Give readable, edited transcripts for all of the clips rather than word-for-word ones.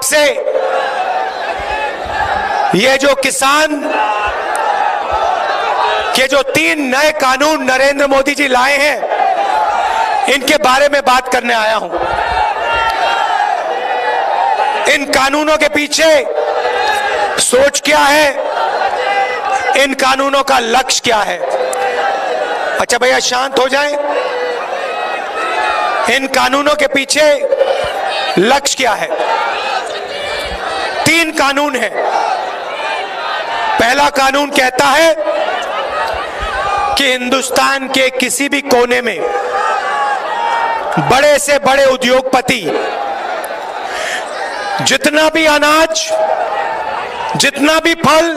से ये जो किसान के जो 3 नए कानून नरेंद्र मोदी जी लाए हैं, इनके बारे में बात करने आया हूं। इन कानूनों के पीछे सोच क्या है, इन कानूनों का लक्ष्य क्या है। अच्छा भैया शांत हो जाएं। इन कानूनों के पीछे लक्ष्य क्या है? 3 कानून हैं। पहला कानून कहता है कि हिंदुस्तान के किसी भी कोने में बड़े से बड़े उद्योगपति जितना भी अनाज, जितना भी फल,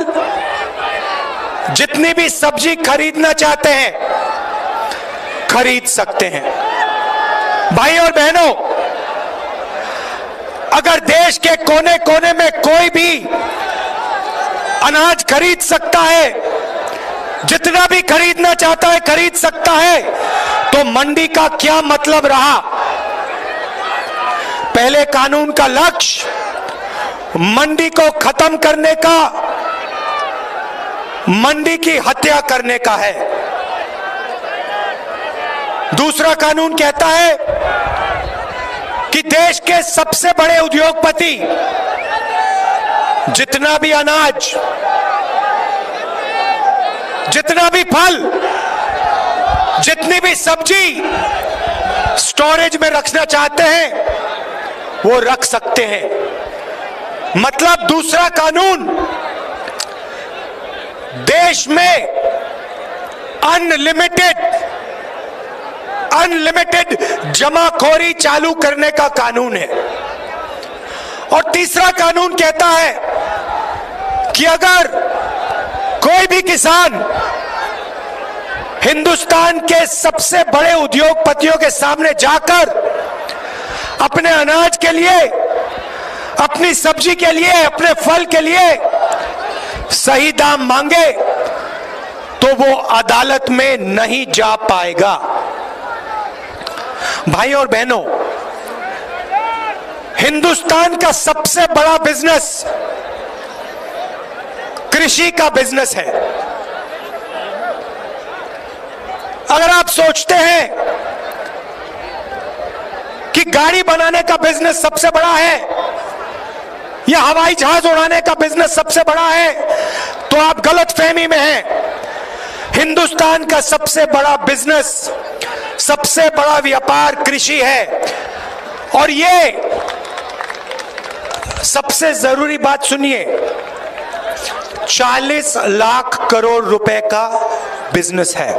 जितनी भी सब्जी खरीदना चाहते हैं खरीद सकते हैं। भाई और बहनों, अगर देश के कोने कोने में कोई भी अनाज खरीद सकता है, जितना भी खरीदना चाहता है खरीद सकता है, तो मंडी का क्या मतलब रहा? पहले कानून का लक्ष्य मंडी को खत्म करने का, मंडी की हत्या करने का है। दूसरा कानून कहता है कि देश के सबसे बड़े उद्योगपति जितना भी अनाज, जितना भी फल, जितनी भी सब्जी स्टोरेज में रखना चाहते हैं वो रख सकते हैं। मतलब दूसरा कानून देश में अनलिमिटेड जमाखोरी चालू करने का कानून है। और तीसरा कानून कहता है कि अगर कोई भी किसान हिंदुस्तान के सबसे बड़े उद्योगपतियों के सामने जाकर अपने अनाज के लिए, अपनी सब्जी के लिए, अपने फल के लिए सही दाम मांगे तो वो अदालत में नहीं जा पाएगा। भाई और बहनों, हिंदुस्तान का सबसे बड़ा बिजनेस कृषि का बिजनेस है। अगर आप सोचते हैं कि गाड़ी बनाने का बिजनेस सबसे बड़ा है या हवाई जहाज उड़ाने का बिजनेस सबसे बड़ा है, तो आप गलतफहमी में हैं। हिंदुस्तान का सबसे बड़ा बिजनेस, सबसे बड़ा व्यापार कृषि है। और ये सबसे जरूरी बात सुनिए, 40 लाख करोड़ रुपए का बिजनेस है,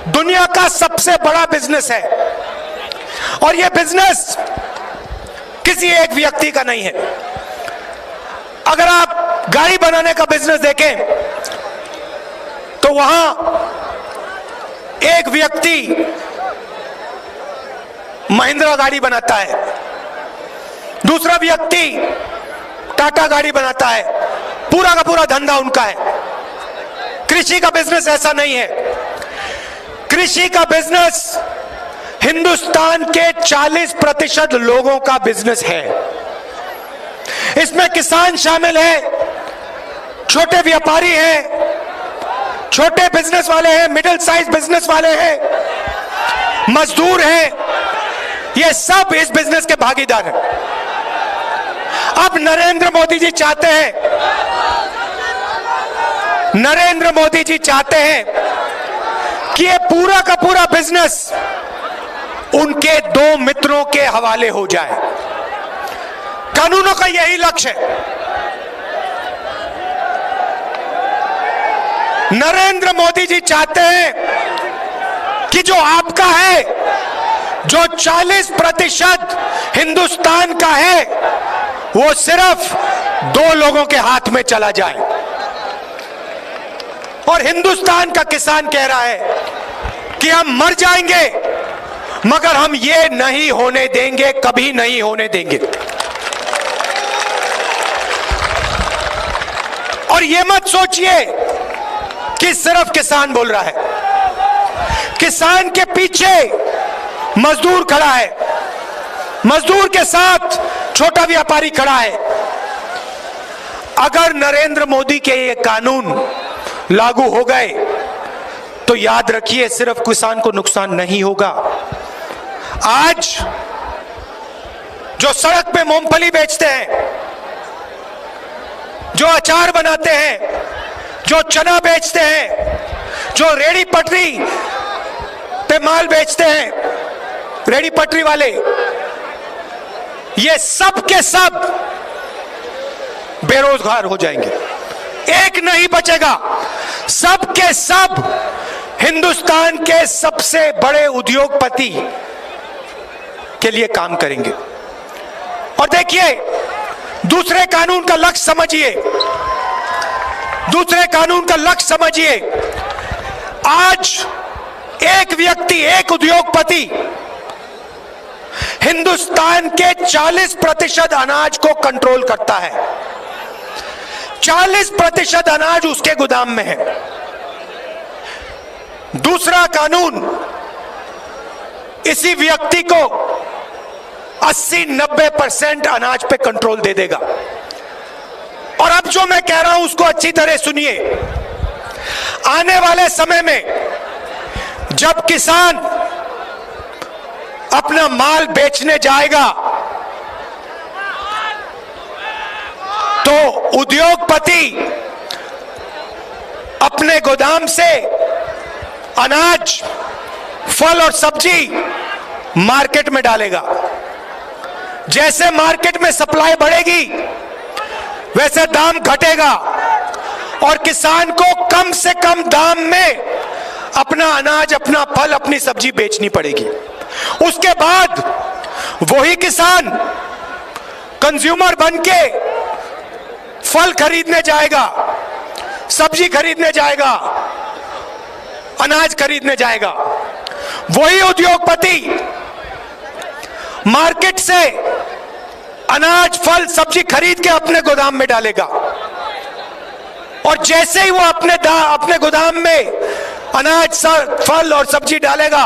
दुनिया का सबसे बड़ा बिजनेस है। और यह बिजनेस किसी एक व्यक्ति का नहीं है। अगर आप गाड़ी बनाने का बिजनेस देखें तो वहां एक व्यक्ति महिंद्रा गाड़ी बनाता है, दूसरा व्यक्ति टाटा गाड़ी बनाता है, पूरा का पूरा धंधा उनका है। कृषि का बिजनेस ऐसा नहीं है। कृषि का बिजनेस हिंदुस्तान के 40% लोगों का बिजनेस है। इसमें किसान शामिल है, छोटे व्यापारी हैं, छोटे बिजनेस वाले हैं, मिडिल साइज बिजनेस वाले हैं, मजदूर हैं, ये सब इस बिजनेस के भागीदार हैं। अब नरेंद्र मोदी जी चाहते हैं, नरेंद्र मोदी जी चाहते हैं कि ये पूरा का पूरा बिजनेस उनके 2 मित्रों के हवाले हो जाए। कानूनों का यही लक्ष्य है। नरेंद्र मोदी जी चाहते हैं कि जो आपका है, जो 40% हिंदुस्तान का है, वो सिर्फ 2 लोगों के हाथ में चला जाए। और हिंदुस्तान का किसान कह रहा है कि हम मर जाएंगे मगर हम ये नहीं होने देंगे, कभी नहीं होने देंगे। और ये मत सोचिए कि सिर्फ किसान बोल रहा है, किसान के पीछे मजदूर खड़ा है, मजदूर के साथ छोटा व्यापारी खड़ा है। अगर नरेंद्र मोदी के ये कानून लागू हो गए तो याद रखिए सिर्फ किसान को नुकसान नहीं होगा। आज जो सड़क पे मूंगफली बेचते हैं, जो अचार बनाते हैं, जो चना बेचते हैं, जो रेड़ी पटरी पे माल बेचते हैं, रेड़ी पटरी वाले, ये सब के सब बेरोजगार हो जाएंगे। एक नहीं बचेगा, सब के सब हिंदुस्तान के सबसे बड़े उद्योगपति के लिए काम करेंगे। और देखिए, दूसरे कानून का लक्ष्य समझिए, दूसरे कानून का लक्ष्य समझिए। आज एक व्यक्ति, एक उद्योगपति हिंदुस्तान के 40% अनाज को कंट्रोल करता है। 40% अनाज उसके गोदाम में है। दूसरा कानून इसी व्यक्ति को 80-90% अनाज पे कंट्रोल दे देगा। और अब जो मैं कह रहा हूं उसको अच्छी तरह सुनिए। आने वाले समय में जब किसान अपना माल बेचने जाएगा तो उद्योगपति अपने गोदाम से अनाज, फल और सब्जी मार्केट में डालेगा। जैसे मार्केट में सप्लाई बढ़ेगी वैसे दाम घटेगा और किसान को कम से कम दाम में अपना अनाज, अपना फल, अपनी सब्जी बेचनी पड़ेगी। उसके बाद वही किसान कंज्यूमर बनके फल खरीदने जाएगा, सब्जी खरीदने जाएगा, अनाज खरीदने जाएगा। वही उद्योगपति मार्केट से अनाज, फल, सब्जी खरीद के अपने गोदाम में डालेगा और जैसे ही वो अपने गोदाम में अनाज, फल और सब्जी डालेगा,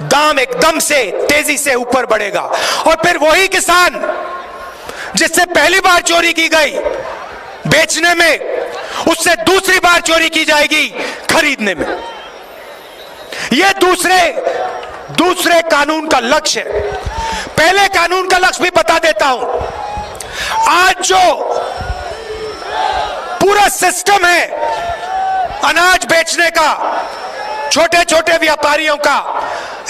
दाम एकदम से तेजी से ऊपर बढ़ेगा। और फिर वही किसान जिससे पहली बार चोरी की गई बेचने में, उससे दूसरी बार चोरी की जाएगी खरीदने में। यह दूसरे कानून का लक्ष्य है। पहले कानून का लक्ष्य भी बता देता हूं। आज जो पूरा सिस्टम है अनाज बेचने का, छोटे छोटे व्यापारियों का,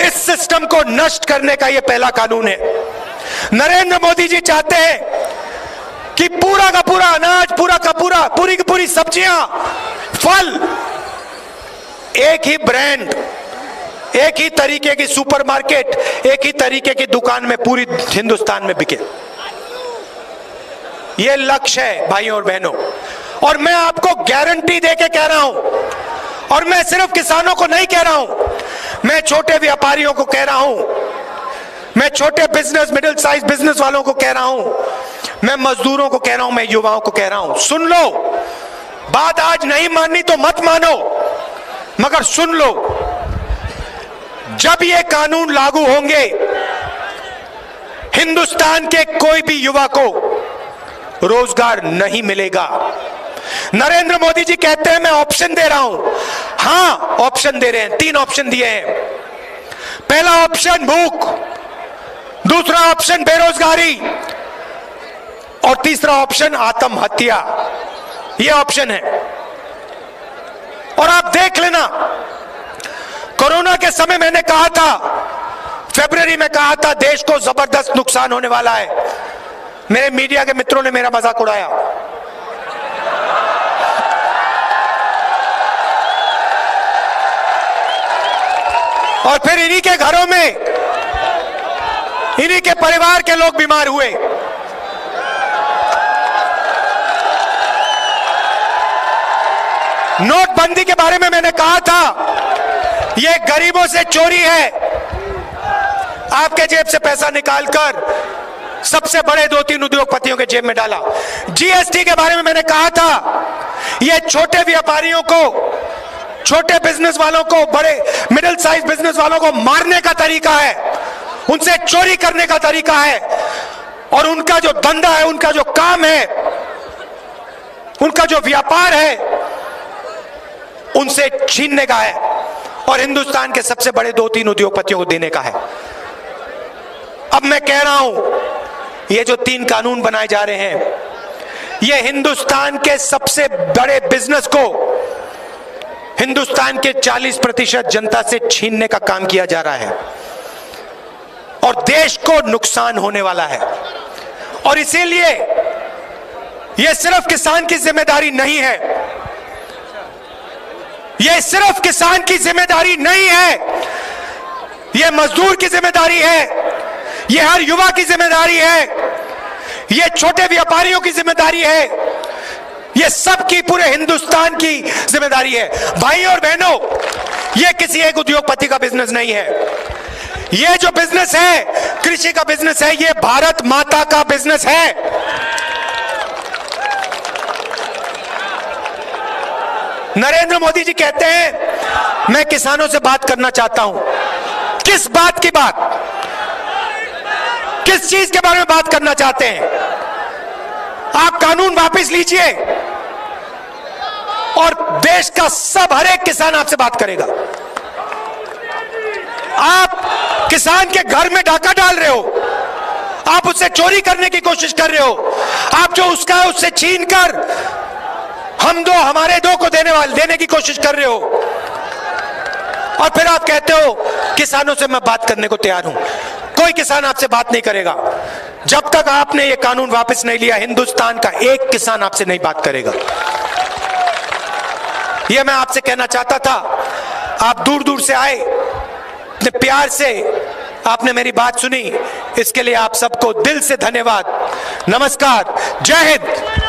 इस सिस्टम को नष्ट करने का यह पहला कानून है। नरेंद्र मोदी जी चाहते हैं कि पूरा का पूरा अनाज, पूरा का पूरा, पूरी की पूरी सब्जियां, फल एक ही ब्रांड, एक ही तरीके की सुपरमार्केट, एक ही तरीके की दुकान में पूरी हिंदुस्तान में बिके। यह लक्ष्य है भाइयों और बहनों। और मैं आपको गारंटी देके कह रहा हूं, और मैं सिर्फ किसानों को नहीं कह रहा हूं, मैं छोटे व्यापारियों को कह रहा हूं, मैं छोटे बिजनेस, मिडिल साइज बिजनेस वालों को कह रहा हूं, मैं मजदूरों को कह रहा हूं, मैं युवाओं को कह रहा हूं, सुन लो। बात आज नहीं माननी तो मत मानो, मगर सुन लो। जब ये कानून लागू होंगे, हिंदुस्तान के कोई भी युवा को रोजगार नहीं मिलेगा। नरेंद्र मोदी जी कहते हैं मैं ऑप्शन दे रहा हूं। हां, ऑप्शन दे रहे हैं। 3 ऑप्शन दिए हैं। पहला ऑप्शन भूख, दूसरा ऑप्शन बेरोजगारी और तीसरा ऑप्शन आत्महत्या। यह ऑप्शन है। और आप देख लेना, कोरोना के समय मैंने कहा था, फरवरी में कहा था, देश को जबरदस्त नुकसान होने वाला है। मेरे मीडिया के मित्रों ने मेरा मजाक उड़ाया। और फिर इन्हीं के घरों में, इन्हीं के परिवार के लोग बीमार हुए। नोटबंदी के बारे में मैंने कहा था, यह गरीबों से चोरी है। आपके जेब से पैसा निकालकर सबसे बड़े 2-3 उद्योगपतियों के जेब में डाला। जीएसटी के बारे में मैंने कहा था, यह छोटे व्यापारियों को, छोटे बिजनेस वालों को, बड़े मिडिल साइज बिजनेस वालों को मारने का तरीका है, उनसे चोरी करने का तरीका है। और उनका जो धंधा है, उनका जो काम है, उनका जो व्यापार है, उनसे छीनने का है और हिंदुस्तान के सबसे बड़े 2-3 उद्योगपतियों को देने का है। अब मैं कह रहा हूं, ये जो 3 कानून बनाए जा रहे हैं, ये हिंदुस्तान के सबसे बड़े बिजनेस को, हिंदुस्तान के 40% जनता से छीनने का काम किया जा रहा है और देश को नुकसान होने वाला है। और इसीलिए यह सिर्फ किसान की जिम्मेदारी नहीं है, यह सिर्फ किसान की जिम्मेदारी नहीं है, यह मजदूर की जिम्मेदारी है, यह हर युवा की जिम्मेदारी है, यह छोटे व्यापारियों की जिम्मेदारी है, यह सबकी, पूरे हिंदुस्तान की जिम्मेदारी है। भाई और बहनों, यह किसी एक उद्योगपति का बिजनेस नहीं है। यह जो बिजनेस है, कृषि का बिजनेस है, यह भारत माता का बिजनेस है। नरेंद्र मोदी जी कहते हैं, मैं किसानों से बात करना चाहता हूं। किस बात की बात, किस चीज के बारे में बात करना चाहते हैं? आप कानून वापस लीजिए और देश का हर एक किसान आपसे बात करेगा। आप किसान के घर में डाका डाल रहे हो, आप उससे चोरी करने की कोशिश कर रहे हो, आप जो उसका है उससे छीन कर हम दो हमारे दो को देने की कोशिश कर रहे हो और फिर आप कहते हो किसानों से मैं बात करने को तैयार हूं। कोई किसान आपसे बात नहीं करेगा जब तक आपने ये कानून वापस नहीं लिया। हिंदुस्तान का एक किसान आपसे नहीं बात करेगा। यह मैं आपसे कहना चाहता था। आप दूर दूर से आए, इतने प्यार से आपने मेरी बात सुनी, इसके लिए आप सबको दिल से धन्यवाद। नमस्कार, जय हिंद।